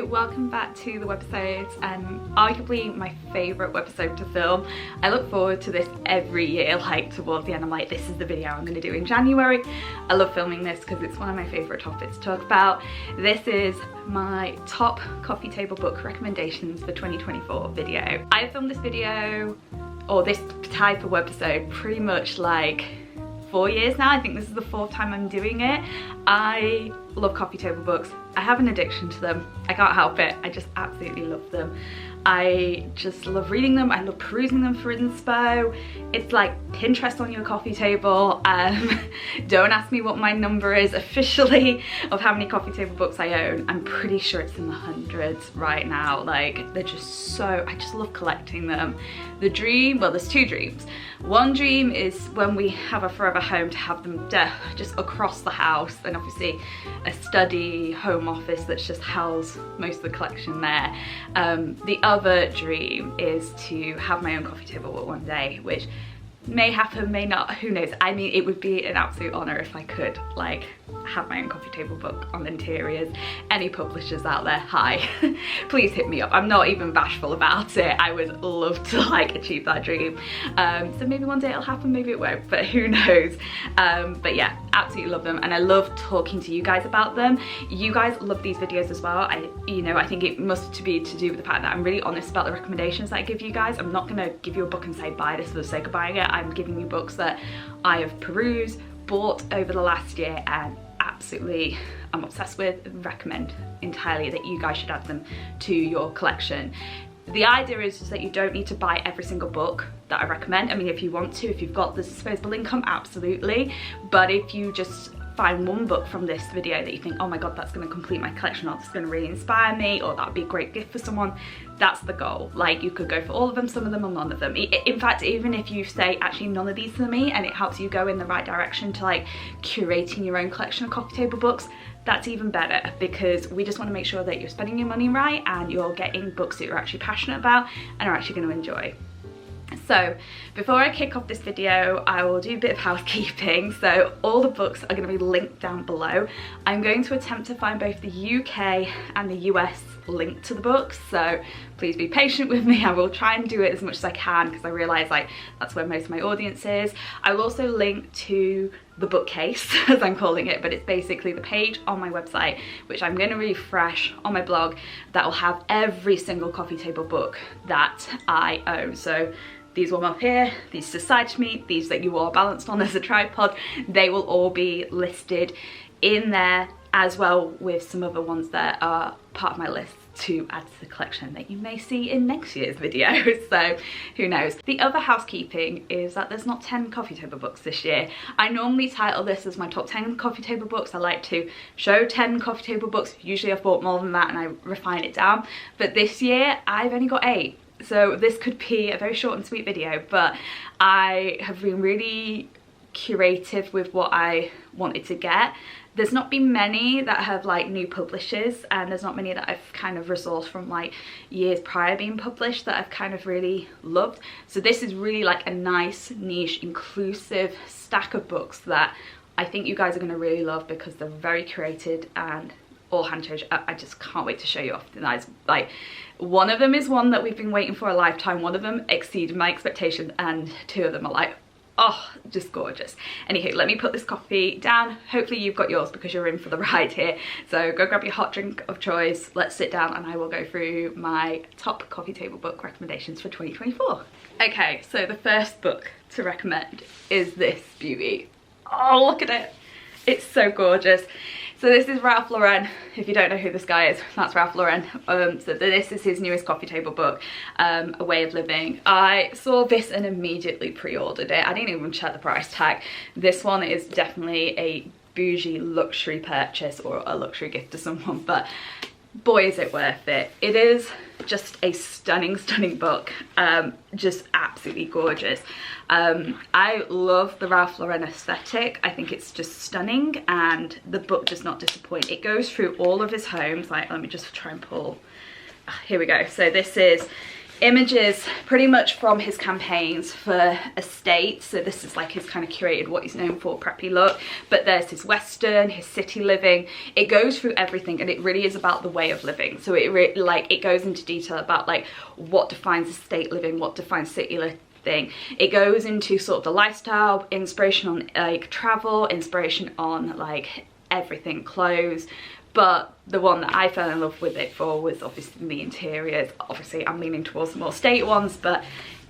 welcome back to the webisodes, and arguably my favourite webisode to film. I look forward to this every year, like towards the end I'm like, this is the video I'm going to do in January. I love filming this because it's one of my favourite topics to talk about. This is my top coffee table book recommendations for 2024 video. I filmed this video, or this type of webisode, pretty much like 4 years now. I think this is the 4th time I'm doing it. I love coffee table books. I have an addiction to them. I can't help it. I just absolutely love them. I just love reading them. I love perusing them for inspo. It's like Pinterest on your coffee table. Don't ask me what my number is officially of how many coffee table books I own. I'm pretty sure it's in the hundreds right now. Like, they're just so, I just love collecting them. The dream, well, there's 2 dreams. One dream is when we have a forever home to have them just across the house, and obviously a study, home office that's just housed most of the collection there. The other dream is to have my own coffee table book one day, which may happen, may not, who knows. I mean, it would be an absolute honour if I could like have my own coffee table book on interiors. Any publishers out there, hi, please hit me up. I'm not even bashful about it. I would love to like achieve that dream. So maybe one day it'll happen, maybe it won't, but who knows. But yeah, absolutely love them, and I love talking to you guys about them. You guys love these videos as well. I think it must be to do with the fact that I'm really honest about the recommendations that I give you guys. I'm not gonna give you a book and say buy this for the sake of buying it. I'm giving you books that I have perused, bought over the last year, and absolutely I'm obsessed with, recommend entirely that you guys should add them to your collection. The idea is just that you don't need to buy every single book that I recommend. I mean, if you want to, if you've got the disposable income, absolutely. But if you just find one book from this video that you think, oh my god, that's going to complete my collection, or that's going to really inspire me, or that'd be a great gift for someone, that's the goal. Like, you could go for all of them, some of them, or none of them. In fact, even if you say actually none of these for me, and it helps you go in the right direction to like curating your own collection of coffee table books, that's even better, because we just want to make sure that you're spending your money right and you're getting books that you're actually passionate about and are actually going to enjoy. So before I kick off this video, I will do a bit of housekeeping. So all the books are going to be linked down below. I'm going to attempt to find both the UK and the US link to the books, so please be patient with me. I will try and do it as much as I can, because I realise like that's where most of my audience is. I will also link to the bookcase, as I'm calling it, but it's basically the page on my website, which I'm going to refresh on my blog, that will have every single coffee table book that I own. So these one up here, these to the side to me, these that you are balanced on as a tripod, they will all be listed in there, as well with some other ones that are part of my list to add to the collection that you may see in next year's video. So who knows. The other housekeeping is that there's not 10 coffee table books this year. I normally title this as my top 10 coffee table books. I like to show 10 coffee table books. Usually I've bought more than that and I refine it down, but this year I've only got 8. So this could be a very short and sweet video, but I have been really curative with what I wanted to get. There's not been many that have like new publishers, and there's not many that I've kind of resourced from like years prior being published that I've kind of really loved. So this is really like a nice niche inclusive stack of books that I think you guys are going to really love, because they're very curated and all hand chose. I just can't wait to show you off tonight. Like, one of them is one that we've been waiting for a lifetime. One of them exceeded my expectations, and 2 of them are like, oh, just gorgeous. Anywho, let me put this coffee down. Hopefully you've got yours, because you're in for the ride here. So go grab your hot drink of choice. Let's sit down and I will go through my top coffee table book recommendations for 2024. Okay, so the first book to recommend is this beauty. Oh, look at it. It's so gorgeous. So this is Ralph Lauren. If you don't know who this guy is, that's Ralph Lauren. So this is his newest coffee table book, A Way of Living. I saw this and immediately pre-ordered it. I didn't even check the price tag. This one is definitely a bougie luxury purchase, or a luxury gift to someone, but boy is it worth it. It is just a stunning book, just absolutely gorgeous. I love the Ralph Lauren aesthetic. I think it's just stunning, and the book does not disappoint. It goes through all of his homes. Like, let me just try and pull, here we go. So this is images pretty much from his campaigns for estates. So this is like his kind of curated what he's known for, preppy look, but there's his western, his city living. It goes through everything, and it really is about the way of living. So it goes into detail about like what defines estate living, what defines city living. It goes into sort of the lifestyle, inspiration on like travel, inspiration on like everything, clothes. But the one that I fell in love with it for was obviously the interiors. Obviously I'm leaning towards the more estate ones, but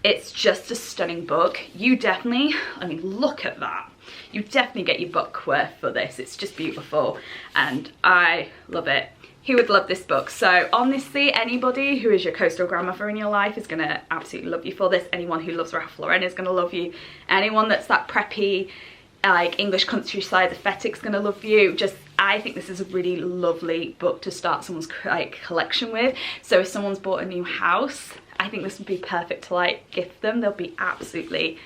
it's just a stunning book. You definitely, I mean, look at that. You definitely get your buck worth for this. It's just beautiful and I love it. Who would love this book? So honestly, anybody who is your coastal grandmother in your life is gonna absolutely love you for this. Anyone who loves Ralph Lauren is gonna love you. Anyone that's that preppy, like English countryside aesthetic's gonna love you. Just, I think this is a really lovely book to start someone's like collection with. So if someone's bought a new house, I think this would be perfect to like gift them. They'll be absolutely,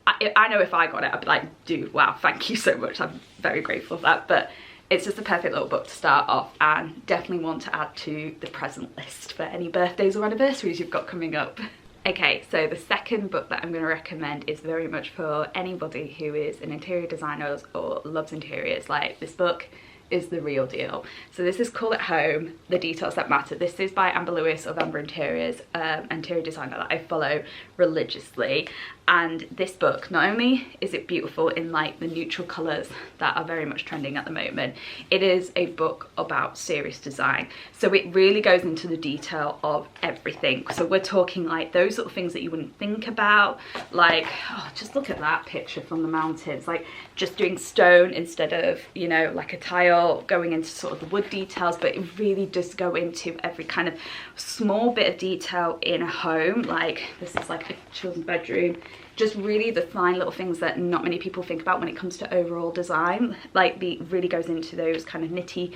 I know if I got it, I'd be like, dude, wow, thank you so much. I'm very grateful for that. But it's just a perfect little book to start off, and definitely one to add to the present list for any birthdays or anniversaries you've got coming up. Okay, so the second book that I'm going to recommend is very much for anybody who is an interior designer or loves interiors. Like, this book is the real deal. So this is Call It Home, The Details That Matter. This is by Amber Lewis of Amber Interiors, interior designer that I follow religiously. And this book, not only is it beautiful in like the neutral colours that are very much trending at the moment, it is a book about serious design. So it really goes into the detail of everything. So we're talking like those sort of things that you wouldn't think about, like, oh, just look at that picture from the mountains, like just doing stone instead of, you know, like a tile, going into sort of the wood details, but it really does go into every kind of small bit of detail in a home. Like this is like a children's bedroom. Just really the fine little things that not many people think about when it comes to overall design. Like really goes into those kind of nitty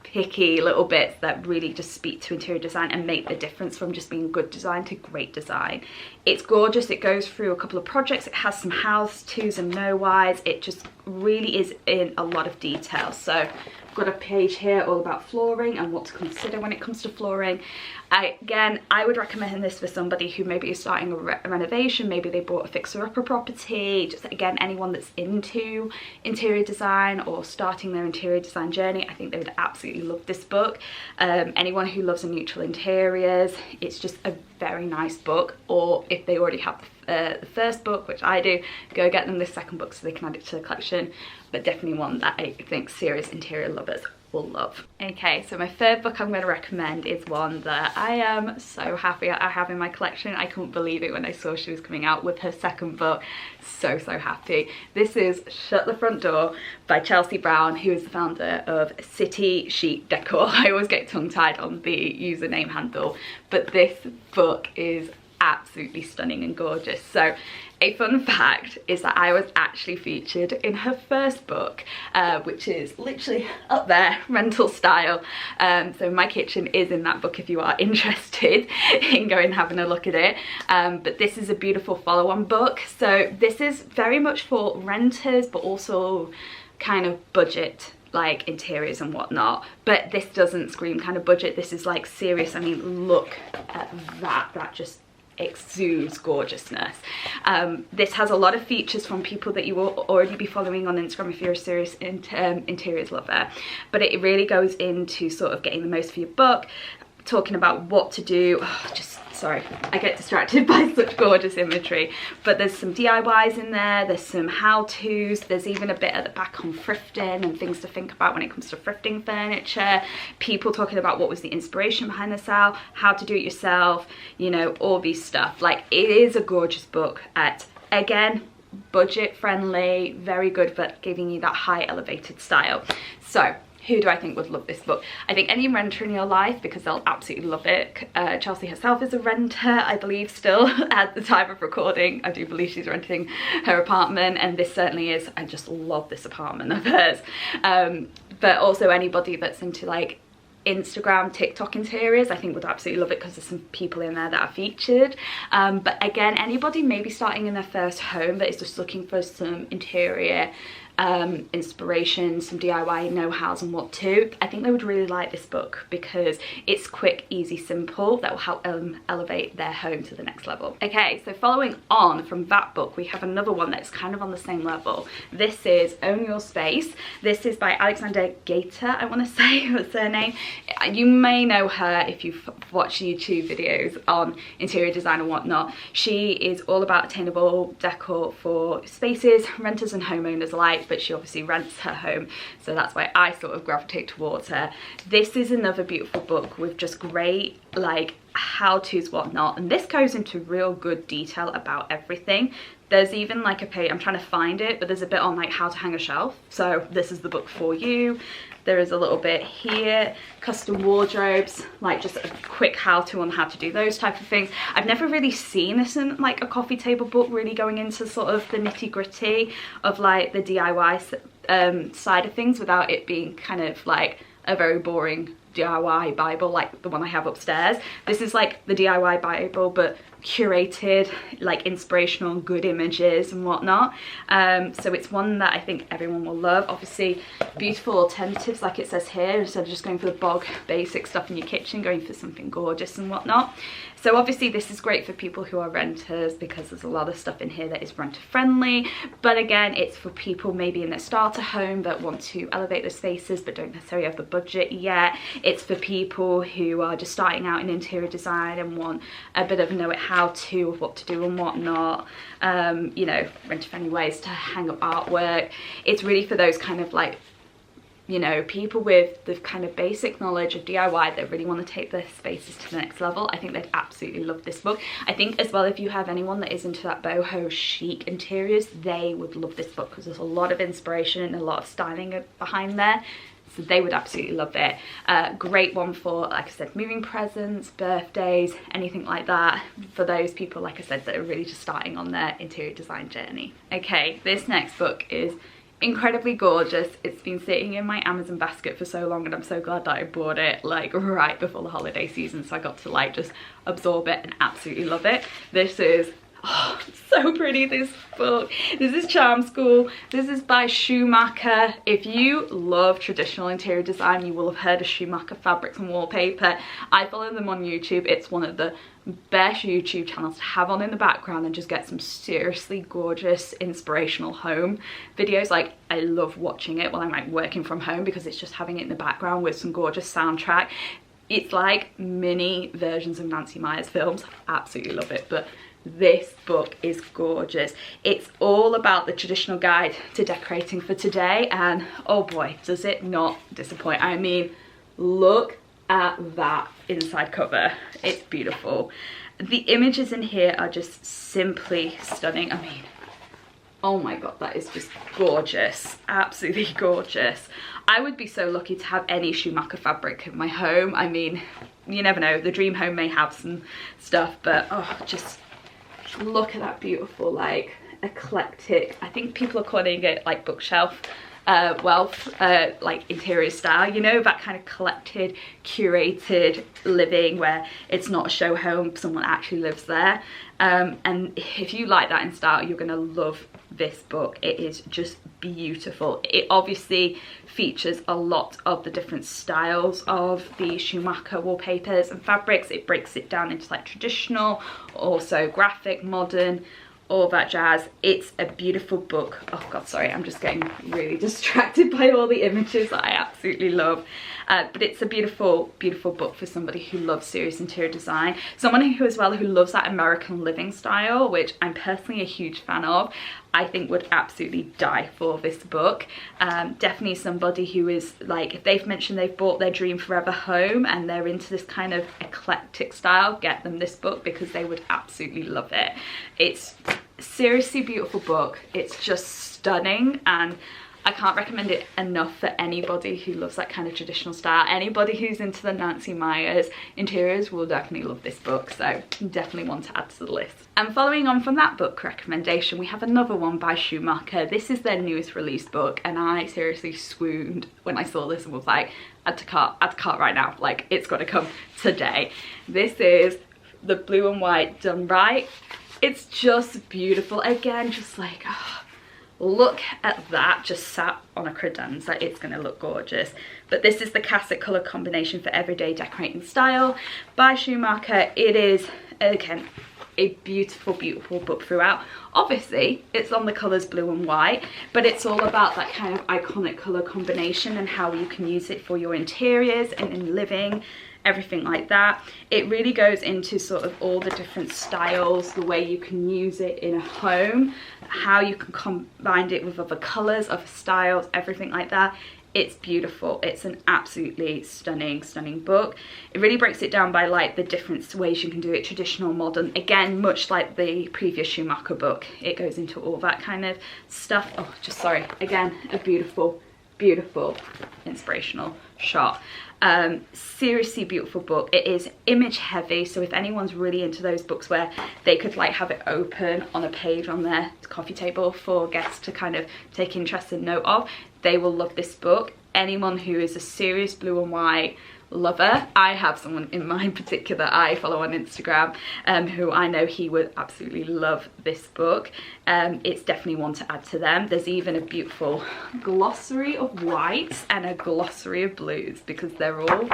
picky little bits that really just speak to interior design and make the difference from just being good design to great design. It's gorgeous. It goes through a couple of projects. It has some hows to's and no whys. It just really is in a lot of detail. So I've got a page here all about flooring and what to consider when it comes to flooring. Again, I would recommend this for somebody who maybe is starting a renovation, maybe they bought a fixer-upper property, just again, anyone that's into interior design or starting their interior design journey. I think they would absolutely love this book. Anyone who loves a neutral interiors, it's just a very nice book. Or if they already have the first book, which I do, go get them this second book so they can add it to the collection. But definitely one that I think serious interior lovers will love. Okay, so my third book I'm going to recommend is one that I am so happy I have in my collection. I couldn't believe it when I saw she was coming out with her second book. So happy. This is Shut the Front Door by Chelsea Brown, who is the founder of City Chic Decor. I always get tongue-tied on the username handle, but this book is absolutely stunning and gorgeous. So a fun fact is that I was actually featured in her first book, which is literally up there, Rental Style. So my kitchen is in that book if you are interested in going and having a look at it. But this is a beautiful follow-on book. So this is very much for renters, but also kind of budget, like interiors and whatnot. But this doesn't scream kind of budget. This is like serious. I mean, look at that just exudes gorgeousness. This has a lot of features from people that you will already be following on Instagram if you're a serious interiors lover, but it really goes into sort of getting the most for your buck, talking about what to do. Sorry, I get distracted by such gorgeous imagery, but there's some DIYs in there, there's some how-tos, there's even a bit at the back on thrifting and things to think about when it comes to thrifting furniture, people talking about what was the inspiration behind the sale, how to do it yourself, you know, all these stuff. Like, it is a gorgeous book at, again, budget friendly, very good, but giving you that high elevated style. So who do I think would love this book? I think any renter in your life, because they'll absolutely love it. Chelsea herself is a renter, I believe, still at the time of recording. I do believe she's renting her apartment, and this certainly is. I just love this apartment of hers. But also anybody that's into like Instagram, TikTok interiors, I think would absolutely love it because there's some people in there that are featured. But again, anybody maybe starting in their first home that is just looking for some interior inspiration, some DIY know-hows and what to. I think they would really like this book because it's quick, easy, simple, that will help elevate their home to the next level. Okay, so following on from that book, we have another one that's kind of on the same level. This is Own Your Space. This is by Alexandra Gator, I want to say, what's her name. You may know her if you've watched YouTube videos on interior design and whatnot. She is all about attainable decor for spaces, renters and homeowners alike, but she obviously rents her home, so that's why I sort of gravitate towards her. This is another beautiful book with just great like how-tos, whatnot, and this goes into real good detail about everything. There's even like a page, I'm trying to find it, but there's a bit on like how to hang a shelf, so this is the book for you. There is a little bit here, custom wardrobes, like just a quick how-to on how to do those type of things. I've never really seen this in like a coffee table book, really going into sort of the nitty-gritty of like the DIY side of things without it being kind of like a very boring DIY Bible like the one I have upstairs. This is like the DIY Bible but curated, like inspirational, good images and whatnot. So it's one that I think everyone will love. Obviously beautiful alternatives, like it says here, instead of just going for the bog basic stuff in your kitchen, going for something gorgeous and whatnot. So obviously this is great for people who are renters because there's a lot of stuff in here that is renter friendly, but again it's for people maybe in their starter home that want to elevate their spaces but don't necessarily have the budget yet. It's for people who are just starting out in interior design and want a bit of how-to of what to do and whatnot. You know, renter friendly ways to hang up artwork. It's really for those kind of like, you know, people with the kind of basic knowledge of DIY that really want to take their spaces to the next level. I think they'd absolutely love this book. I think as well, if you have anyone that is into that boho chic interiors, they would love this book because there's a lot of inspiration and a lot of styling behind there. So they would absolutely love it. Great one for, like I said, moving presents, birthdays, anything like that, for those people, like I said, that are really just starting on their interior design journey. Okay, this next book is incredibly gorgeous. It's been sitting in my Amazon basket for so long and I'm so glad that I bought it like right before the holiday season, so I got to like just absorb it and absolutely love it. This is, oh, so pretty, this book. This is Charm School. This is by Schumacher. If you love traditional interior design, you will have heard of Schumacher Fabrics and Wallpaper. I follow them on YouTube. It's one of the best YouTube channels to have on in the background and just get some seriously gorgeous inspirational home videos. Like, I love watching it while I'm like working from home because it's just having it in the background with some gorgeous soundtrack. It's like mini versions of Nancy Meyers films. Absolutely love it. But this book is gorgeous. It's all about the traditional guide to decorating for today, and oh boy, does it not disappoint. I mean, look at that inside cover. It's beautiful. The images in here are just simply stunning. I mean, oh my god, that is just gorgeous. Absolutely gorgeous. I would be so lucky to have any Schumacher fabric in my home. I mean, you never know, the dream home may have some stuff, but oh, just look at that beautiful, like, eclectic, I think people are calling it like bookshelf wealth, like interior style, you know, that kind of collected, curated living where it's not a show home, someone actually lives there. And if you like that in style, you're gonna love this book. It is just beautiful. It obviously features a lot of the different styles of the Schumacher wallpapers and fabrics. It breaks it down into like traditional, also graphic, modern, all that jazz. It's a beautiful book. Oh god, sorry, I'm just getting really distracted by all the images that I absolutely love. But it's a beautiful, beautiful book for somebody who loves serious interior design. Someone who as well who loves that American living style, which I'm personally a huge fan of. I think would absolutely die for this book. Definitely somebody who is like, if they've mentioned they've bought their dream forever home and they're into this kind of eclectic style, get them this book because they would absolutely love it. It's seriously beautiful book. It's just stunning, and I can't recommend it enough for anybody who loves that kind of traditional style. Anybody who's into the Nancy Meyers interiors will definitely love this book, so definitely want to add to the list. And following on from that book recommendation, we have another one by Schumacher. This is their newest released book, and I seriously swooned when I saw this and was like, add to cart right now, like it's got to come today. This is the blue and white done right. It's just beautiful. Again, just like, oh, Look at that, just sat on a credenza. It's going to look gorgeous. But this is the classic colour combination for everyday decorating style by Schumacher. It is, again, a beautiful, beautiful book throughout. Obviously, it's on the colours blue and white, but it's all about that kind of iconic colour combination and how you can use it for your interiors and in living, everything like that. It really goes into sort of all the different styles, the way you can use it in a home, how you can combine it with other colours, other styles, everything like that. It's beautiful. It's an absolutely stunning, stunning book. It really breaks it down by like the different ways you can do it, traditional, modern. Again, much like the previous Schumacher book, it goes into all that kind of stuff. Oh, just sorry. Again, a beautiful, beautiful, inspirational shot. Seriously beautiful book. It is image heavy, so if anyone's really into those books where they could like have it open on a page on their coffee table for guests to kind of take interest and note of, they will love this book. Anyone who is a serious blue and white lover, I have someone in mind particular I follow on Instagram who I know he would absolutely love this book. It's definitely one to add to them. There's even a beautiful glossary of whites and a glossary of blues because they're all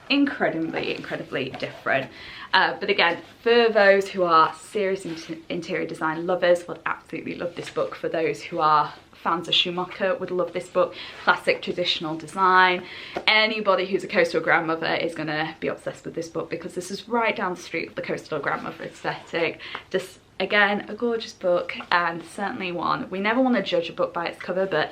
incredibly different. But again, for those who are serious interior design lovers, will absolutely love this book. For those who are fans of Schumacher, would love this book. Classic traditional design. Anybody who's a coastal grandmother is going to be obsessed with this book because this is right down the street of the coastal grandmother aesthetic. Just again, a gorgeous book, and certainly one. We never want to judge a book by its cover, but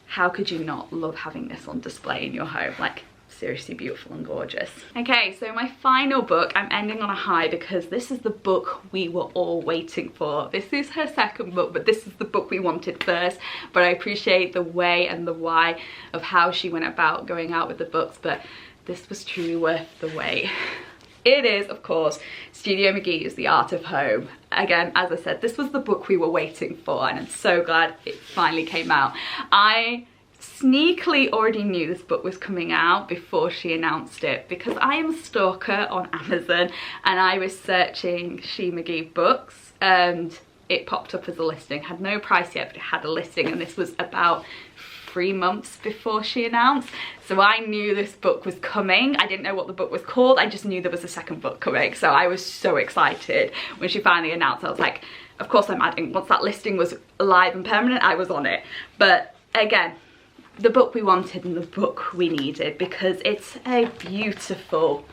how could you not love having this on display in your home? Like, seriously beautiful and gorgeous. Okay, so my final book, I'm ending on a high because this is the book we were all waiting for. This is her second book, but this is the book we wanted first. But I appreciate the way and the why of how she went about going out with the books, but this was truly worth the wait. It is, of course, Studio McGee's The Art of Home. Again, as I said, this was the book we were waiting for, and I'm so glad it finally came out. I sneakily already knew this book was coming out before she announced it because I am a stalker on Amazon, and I was searching She McGee books and it popped up as a listing. Had no price yet, but it had a listing, and this was about 3 months before she announced. So I knew this book was coming. I didn't know what the book was called. I just knew there was a second book coming. So I was so excited when she finally announced. I was like, of course I'm adding. Once that listing was live and permanent, I was on it. But again, the book we wanted and the book we needed, because it's a beautiful,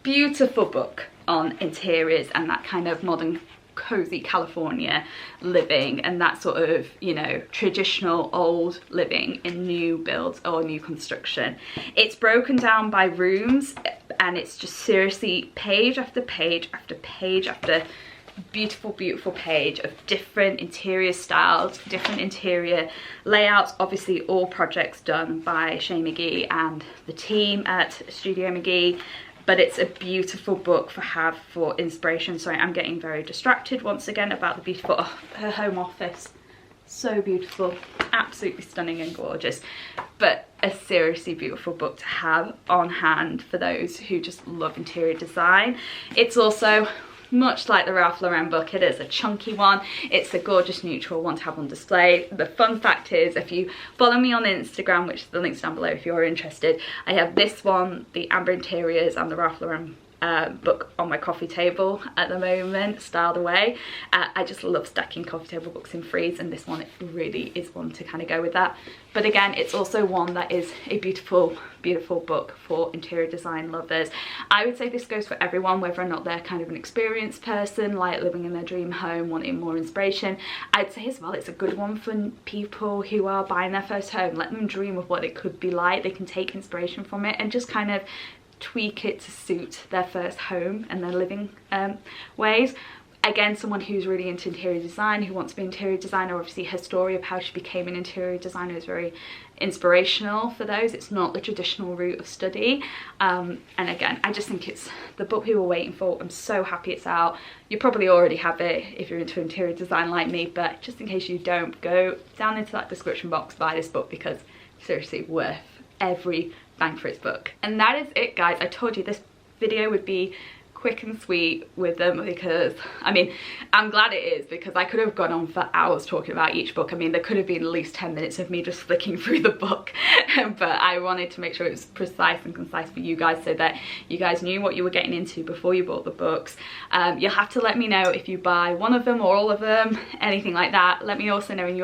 beautiful book on interiors and that kind of modern cozy California living and that sort of, you know, traditional old living in new builds or new construction. It's broken down by rooms, and it's just seriously page after page after page after beautiful, beautiful page of different interior styles, different interior layouts. Obviously all projects done by Shay McGee and the team at Studio McGee, but it's a beautiful book for inspiration. Sorry, I'm getting very distracted once again about the beautiful, oh, her home office, so beautiful, absolutely stunning and gorgeous, but a seriously beautiful book to have on hand for those who just love interior design. It's also, much like the Ralph Lauren book, it is a chunky one. It's a gorgeous neutral one to have on display. The fun fact is, if you follow me on Instagram, which the link's down below if you're interested, I have this one, the Amber Interiors, and the Ralph Lauren book on my coffee table at the moment, styled away. I just love stacking coffee table books in threes, and this one, it really is one to kind of go with that. But again, it's also one that is a beautiful, beautiful book for interior design lovers. I would say this goes for everyone, whether or not they're kind of an experienced person, like living in their dream home, wanting more inspiration. I'd say as well, it's a good one for people who are buying their first home. Let them dream of what it could be like. They can take inspiration from it and just kind of tweak it to suit their first home and their living ways. Again, someone who's really into interior design, who wants to be an interior designer, obviously her story of how she became an interior designer is very inspirational for those. It's not the traditional route of study. And again, I just think it's the book we were waiting for. I'm so happy it's out. You probably already have it if you're into interior design like me, but just in case you don't, go down into that description box, buy this book, because seriously worth every bang for its book. And that is it, guys. I told you this video would be quick and sweet with them, because I mean, I'm glad it is, because I could have gone on for hours talking about each book. I mean, there could have been at least 10 minutes of me just flicking through the book, but I wanted to make sure it was precise and concise for you guys, so that you guys knew what you were getting into before you bought the books. You'll have to let me know if you buy one of them or all of them, anything like that. Let me also know in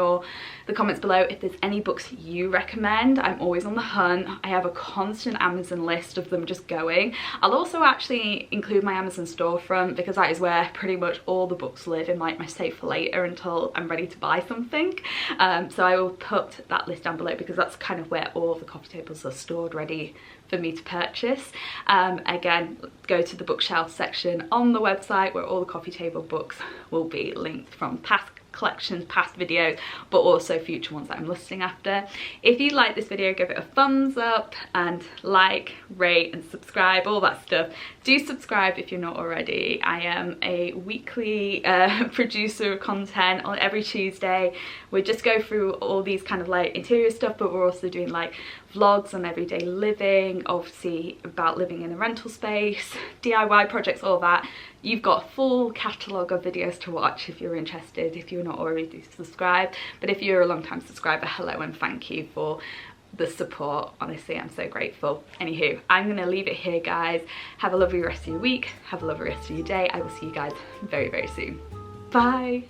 the comments below if there's any books you recommend. I'm always on the hunt. I have a constant Amazon list of them just going. I'll also actually include my Amazon storefront, because that is where pretty much all the books live in like my save for later until I'm ready to buy something. So I will put that list down below, because that's kind of where all the coffee tables are stored ready for me to purchase. Again, go to the bookshelf section on the website where all the coffee table books will be linked from past collections, past videos, but also future ones that I'm listing after. If you like this video, give it a thumbs up and like, rate and subscribe, all that stuff. Do subscribe if you're not already. I am a weekly producer of content on every Tuesday. We just go through all these kind of like interior stuff, but we're also doing like vlogs on everyday living, obviously about living in a rental space, DIY projects, all that. You've got a full catalogue of videos to watch if you're interested, if you're not already subscribed. But if you're a long time subscriber, hello and thank you for the support. Honestly, I'm so grateful. Anywho, I'm gonna leave it here, guys. Have a lovely rest of your week, have a lovely rest of your day. I will see you guys very, very soon. Bye.